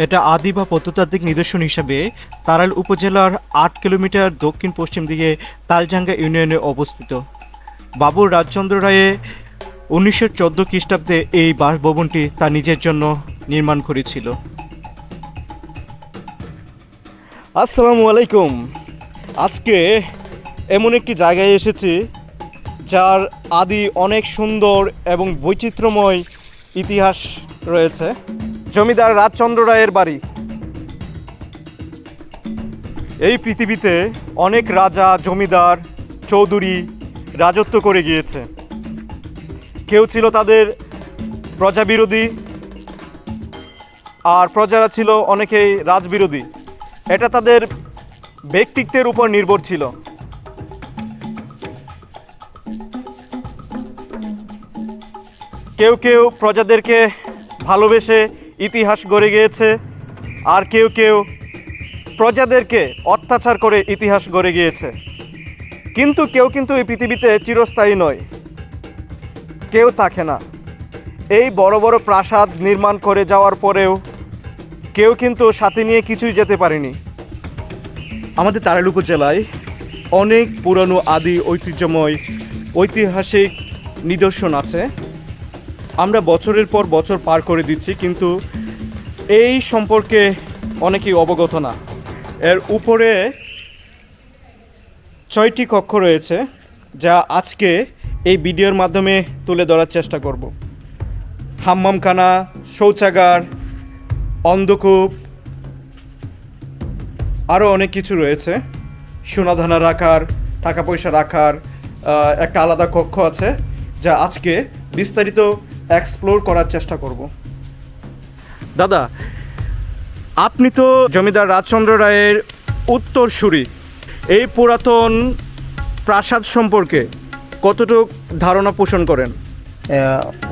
এটা আদি বা প্রত্নতাত্ত্বিক নিদর্শন হিসাবে তাড়াইল উপজেলার ৮ কিলোমিটার দক্ষিণ পশ্চিম দিকে তালজাঙ্গা ইউনিয়নে অবস্থিত। বাবুর রাজচন্দ্র রায়ে ১৯১৪ খ্রিস্টাব্দে এই বাসভবনটি তার নিজের জন্য নির্মাণ করেছিল। আসসালামু আলাইকুম। আজকে এমন একটি জায়গায় এসেছি যার আদি অনেক সুন্দর এবং বৈচিত্র্যময় ইতিহাস রয়েছে। জমিদার রাজচন্দ্র রায়ের বাড়ি। এই পৃথিবীতে অনেক রাজা, জমিদার, চৌধুরী রাজত্ব করে গিয়েছে। কেউ ছিল তাদের প্রজাবিরোধী, আর প্রজারা ছিল অনেকেই রাজবিরোধী। এটা তাদের ব্যক্তিত্বের উপর নির্ভর ছিল। কেউ কেউ প্রজাদেরকে ভালোবেসে ইতিহাস গড়ে গিয়েছে, আর কেউ কেউ প্রজাদেরকে অত্যাচার করে ইতিহাস গড়ে গিয়েছে। কিন্তু কেউ এই পৃথিবীতে চিরস্থায়ী নয়, কেউ থাকে না। এই বড় বড় প্রাসাদ নির্মাণ করে যাওয়ার পরেও কেউ কিন্তু সাথে নিয়ে কিছুই যেতে পারেনি। আমাদের তাড়াইল উপজেলায় অনেক পুরানো আদি ঐতিহ্যময় ঐতিহাসিক নিদর্শন আছে। আমরা বছরের পর বছর পার করে দিচ্ছি, কিন্তু এই সম্পর্কে অনেকেই অবগত না। এর উপরে ৬টি কক্ষ রয়েছে, যা আজকে এই ভিডিওর মাধ্যমে তুলে ধরার চেষ্টা করব। হাম্মামখানা, শৌচাগার, অন্ধকূপ, আরও অনেক কিছু রয়েছে। সোনাদানা রাখার, টাকা পয়সা রাখার একটা আলাদা কক্ষ আছে, যা আজকে বিস্তারিত এক্সপ্লোর করার চেষ্টা করব। দাদা, আপনি তো জমিদার রাজচন্দ্র রায়ের উত্তরসূরি। এই পুরাতন প্রাসাদ সম্পর্কে কতটুকু ধারণা পোষণ করেন?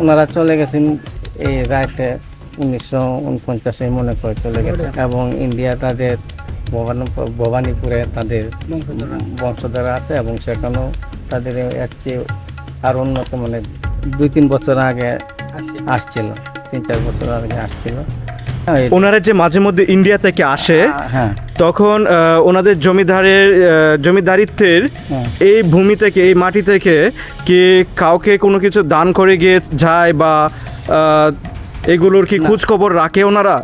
ওনারা চলে গেছেন এই রায়তে 1949 মনে করে চলে গেছে, এবং ইন্ডিয়া তাদের ভবানীপুরে তাদের বংশধর আছে, এবং সেখানেও তাদের এর চেয়ে আরও উন্নত, মানে 2-3 বছর আগে আসছিল, 3-4 বছর আগে আসছিল। ওনারা যে মাঝে মধ্যে ইন্ডিয়া থেকে আসে, হ্যাঁ, তখন ওনাদের জমিদারিত্বের এই ভূমি থেকে, এই মাটি থেকে কি কাউকে কোনো কিছু দান করে গিয়ে যায়, বা এগুলোর কি খোঁজ খবর রাখে ওনারা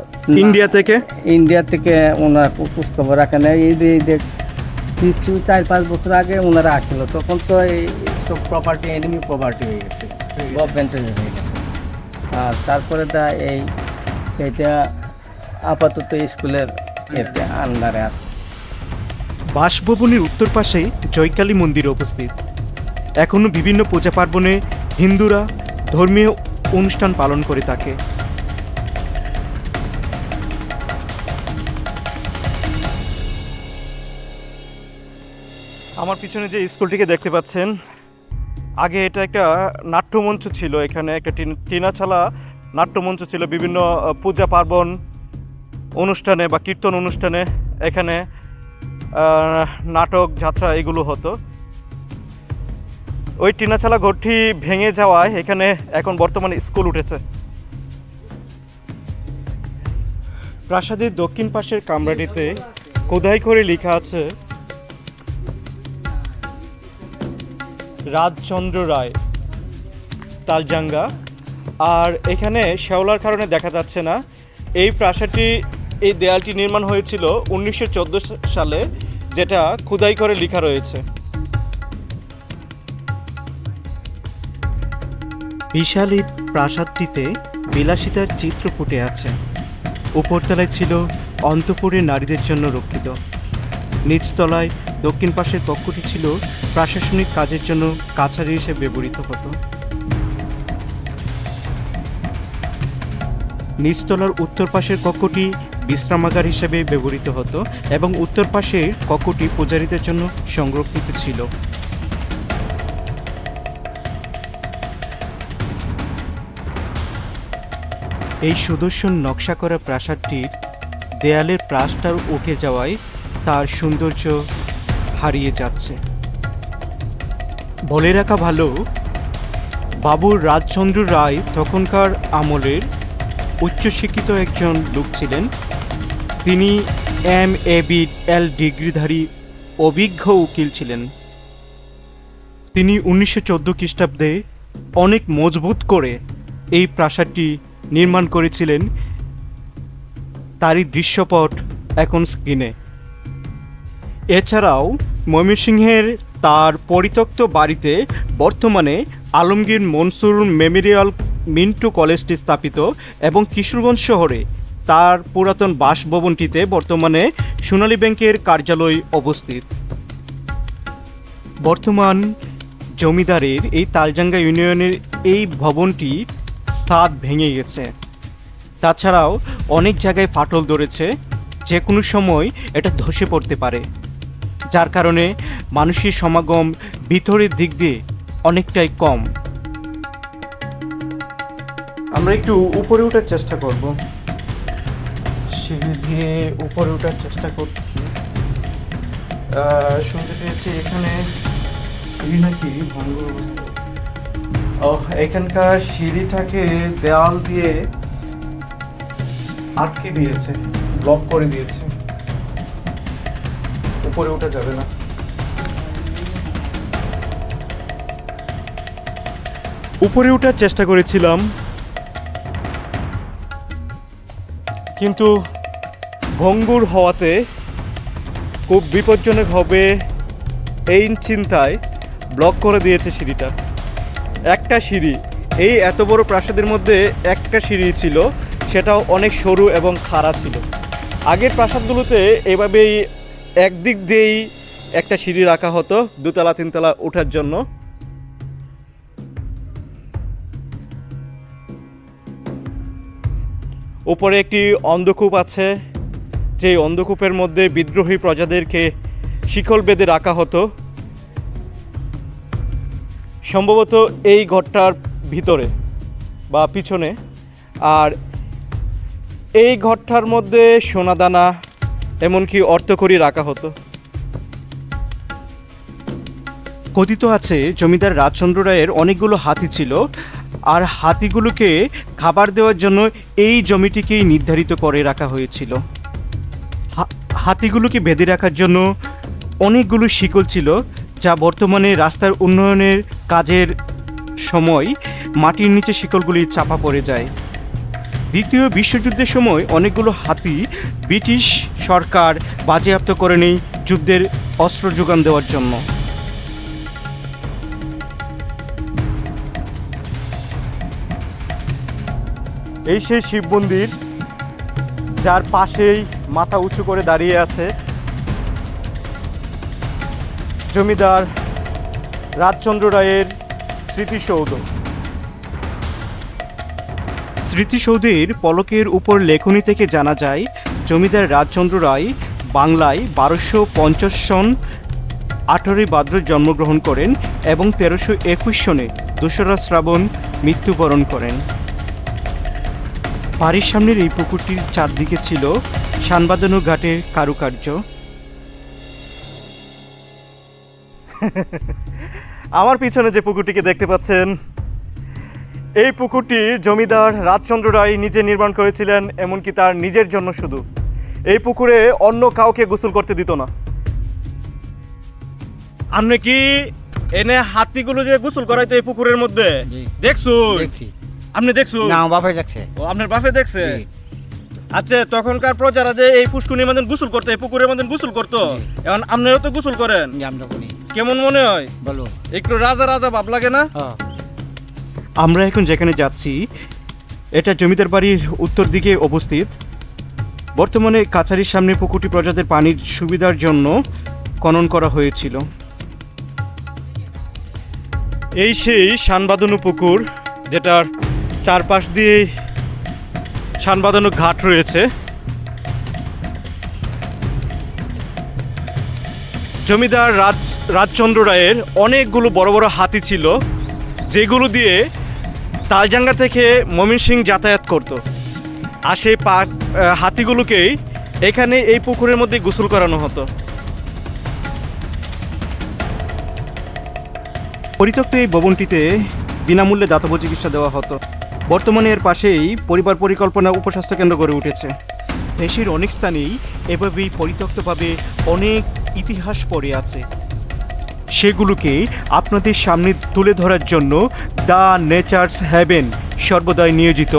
ইন্ডিয়া থেকে? ইন্ডিয়া থেকে ওনারা খোঁজ খবর রাখে না। এই কিছু 4-5 বছর আগে ওনারা আসছিল, তখন তো এই সব প্রপার্টি এনিমি প্রপার্টি হয়ে গেছে, গভর্নমেন্টের হয়ে গেছে। আর তারপরে এইটা আপাতত স্কুলের এতে আন্ডারে আছে। বাসভবনের উত্তর পাশেই জয়কালী মন্দির অবস্থিত। এখনও বিভিন্ন পূজা পার্বণে হিন্দুরা ধর্মীয় অনুষ্ঠান পালন করে থাকে। আমার পিছনে যে স্কুলটিকে দেখতে পাচ্ছেন, আগে এটা একটা নাট্যমঞ্চ ছিল। এখানে একটা টিনাচালা নাট্যমঞ্চ ছিল। বিভিন্ন পূজা পার্বণ অনুষ্ঠানে বা কীর্তন অনুষ্ঠানে এখানে নাটক, যাত্রা এগুলো হতো। ওই টিনাচালা ঘরটি ভেঙে যাওয়ায় এখানে এখন বর্তমানে স্কুল উঠেছে। প্রাসাদের দক্ষিণ পাশের কামরাটিতে খোদাই করে লেখা আছে রাজচন্দ্র রায়, তালজাঙ্গা। আর এখানে শেওলার কারণে দেখা যাচ্ছে না। এই প্রাসাদটি, এই দেয়ালটি নির্মাণ হয়েছিল 1914 সালে, যেটা খোদাই করে লেখা রয়েছে। বিশাল এই প্রাসাদটিতে বিলাসিতার চিত্র ফুটে আছে। উপরতলায় ছিল অন্তঃপুরের নারীদের জন্য রক্ষিত। নিচতলায় দক্ষিণ পাশের কক্ষটি ছিল প্রশাসনিক কাজের জন্য কাছারি হিসেবে ব্যবহৃত হতো। নিচতলার উত্তর পাশের কক্ষটি বিশ্রামাগার হিসেবে ব্যবহৃত হতো, এবং উত্তর পাশের কক্ষটি পূজারীদের জন্য সংরক্ষিত ছিল। এই সুদর্শন নকশা করা প্রাসাদটির দেয়ালের প্লাস্টার উঠে যাওয়ায় তার সৌন্দর্য হারিয়ে যাচ্ছে। বলে রাখা ভালো, বাবুর রাজচন্দ্র রায় তখনকার আমলের উচ্চশিক্ষিত একজন লোক ছিলেন। তিনি MA.B.L ডিগ্রিধারী অভিজ্ঞ উকিল ছিলেন। তিনি 1914 খ্রিস্টাব্দে অনেক মজবুত করে এই প্রাসাদটি নির্মাণ করেছিলেন। তারই দৃশ্যপট এখন স্ক্রিনে। এছাড়াও ময়মনসিংহের তার পরিত্যক্ত বাড়িতে বর্তমানে আলমগীর মনসুর মেমোরিয়াল মিন্টু কলেজটি স্থাপিত এবং কিশোরগঞ্জ শহরে তার পুরাতন বাসভবনটিতে বর্তমানে সোনালী ব্যাংকের কার্যালয় অবস্থিত। বর্তমান জমিদারের এই তালজাঙ্গা ইউনিয়নের এই ভবনটি ছাদ ভেঙে গেছে। তাছাড়াও অনেক জায়গায় ফাটল ধরেছে, যে কোনো সময় এটা ধসে পড়তে পারে, যার কারণে মানুষের সমাগম ভিতরের দিক দিয়ে অনেকটাই কম। আমরা একটু উপরে ওঠার চেষ্টা করব। সিঁড়ি দিয়ে উপরে ওঠার চেষ্টা করছি। শুনতে পেয়েছি এখানে সিঁড়ি নাকি ভঙ্গুর অবস্থা। এখানকার সিঁড়িটাকে দেওয়াল দিয়ে আটকে দিয়েছে, ব্লক করে দিয়েছে, উপরে ওঠা যাবে না। উপরে ওঠার চেষ্টা করেছিলাম, কিন্তু ভঙ্গুর হওয়াতে খুব বিপজ্জনক হবে এই চিন্তায় ব্লক করে দিয়েছে সিঁড়িটা। একটা সিঁড়ি, এই এত বড় প্রাসাদের মধ্যে একটা সিঁড়ি ছিল, সেটাও অনেক সরু এবং খাড়া ছিল। আগের প্রাসাদগুলোতে এভাবেই একদিক দিয়েই একটা সিঁড়ি রাখা হতো দুতলা তিনতলা ওঠার জন্য। উপরে একটি অন্ধকূপ আছে, যেই অন্ধকূপের মধ্যে বিদ্রোহী প্রজাদেরকে শিকল বেঁধে রাখা হতো। সম্ভবত এই ঘরটার ভিতরে বা পিছনে। আর এই ঘরটার মধ্যে সোনাদানা এমনকি অর্থকড়ি রাখা হতো। কথিত আছে জমিদার রাজচন্দ্র রায়ের অনেকগুলো হাতি ছিল, আর হাতিগুলোকে খাবার দেওয়ার জন্য এই জমিটিকেই নির্ধারিত করে রাখা হয়েছিল। হাতিগুলোকে বেঁধে রাখার জন্য অনেকগুলো শিকল ছিল, যা বর্তমানে রাস্তার উন্নয়নের কাজের সময় মাটির নিচে শিকলগুলি চাপা পড়ে যায়। দ্বিতীয় বিশ্বযুদ্ধের সময় অনেকগুলো হাতি ব্রিটিশ সরকার বাজেয়াপ্ত করে নেয় যুদ্ধের অস্ত্র যোগান দেওয়ার জন্য। এই সেই শিব মন্দির, যার পাশেই মাথা উঁচু করে দাঁড়িয়ে আছে জমিদার রাজচন্দ্র রায়ের স্মৃতিসৌধ। স্মৃতিসৌধের পলকের উপর লেখনী থেকে জানা যায় জমিদার রাজচন্দ্র রায় বাংলায় 1250 সন 18ই ভাদ্র জন্মগ্রহণ করেন এবং 1321 সনে 2রা শ্রাবণ মৃত্যুবরণ করেন। বাড়ির সামনের এই পুকুরটির চারদিকে ছিল সানবাঁধানো ঘাটের কারুকার্য। আমার পিছনে যে পুকুরটিকে দেখতে পাচ্ছেন, এই পুকুরটি জমিদার রাজচন্দ্র রায় নিজে নির্মাণ করেছিলেন, এমনকি তার নিজের জন্য শুধু। এই পুকুরে অন্য কাউকে গোসল করতে দিত না। আপনি কি এনে হাতিগুলো যে গোসল করাইতো এই পুকুরের মধ্যে দেখছো? আপনি দেখছো? না, আমার বাপে দেখছে। ও, আপনার বাপে দেখছে? আচ্ছা, তখনকার প্রজারা যে এই পুষ্করিণীর মধ্যে গোসল করতো, এই পুকুরের মধ্যে গোসল করতো, এখন আপনারা তো গোসল করেন, কেমন মনে হয় বলো? একটু রাজা রাজা ভাব লাগে না? আমরা এখন যেখানে যাচ্ছি এটা জমিদার বাড়ির উত্তর দিকে অবস্থিত। বর্তমানে কাছারির সামনে পুকুরটি প্রজাদের পানির সুবিধার জন্য খনন করা হয়েছিল। এই সেই সানবাঁধানো পুকুর, যেটার চারপাশ দিয়ে সানবাঁধানো ঘাট রয়েছে। জমিদার রাজচন্দ্র রায়ের অনেকগুলো বড় বড় হাতি ছিল, যেগুলো দিয়ে তালজাঙ্গা থেকে ময়মনসিংহ যাতায়াত করত। আর সেই হাতিগুলোকেই এখানে এই পুকুরের মধ্যে গোসল করানো হতো। পরিত্যক্ত এই ভবনটিতে বিনামূল্যে দাতব্য চিকিৎসা দেওয়া হতো। বর্তমানে এর পাশেই পরিবার পরিকল্পনা উপস্বাস্থ্য কেন্দ্র গড়ে উঠেছে। দেশের অনেক স্থানেই এভাবেই পরিত্যক্তভাবে অনেক ইতিহাস পড়ে আছে। সেগুলোকে আপনাদের সামনে তুলে ধরার জন্য দ্য নেচার্স হ্যাভেন সর্বদাই নিয়োজিত।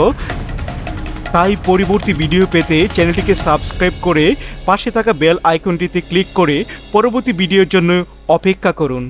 তাই পরবর্তী ভিডিও পেতে চ্যানেলটিকে সাবস্ক্রাইব করে পাশে থাকা বেল আইকনটিতে ক্লিক করে পরবর্তী ভিডিওর জন্য অপেক্ষা করুন।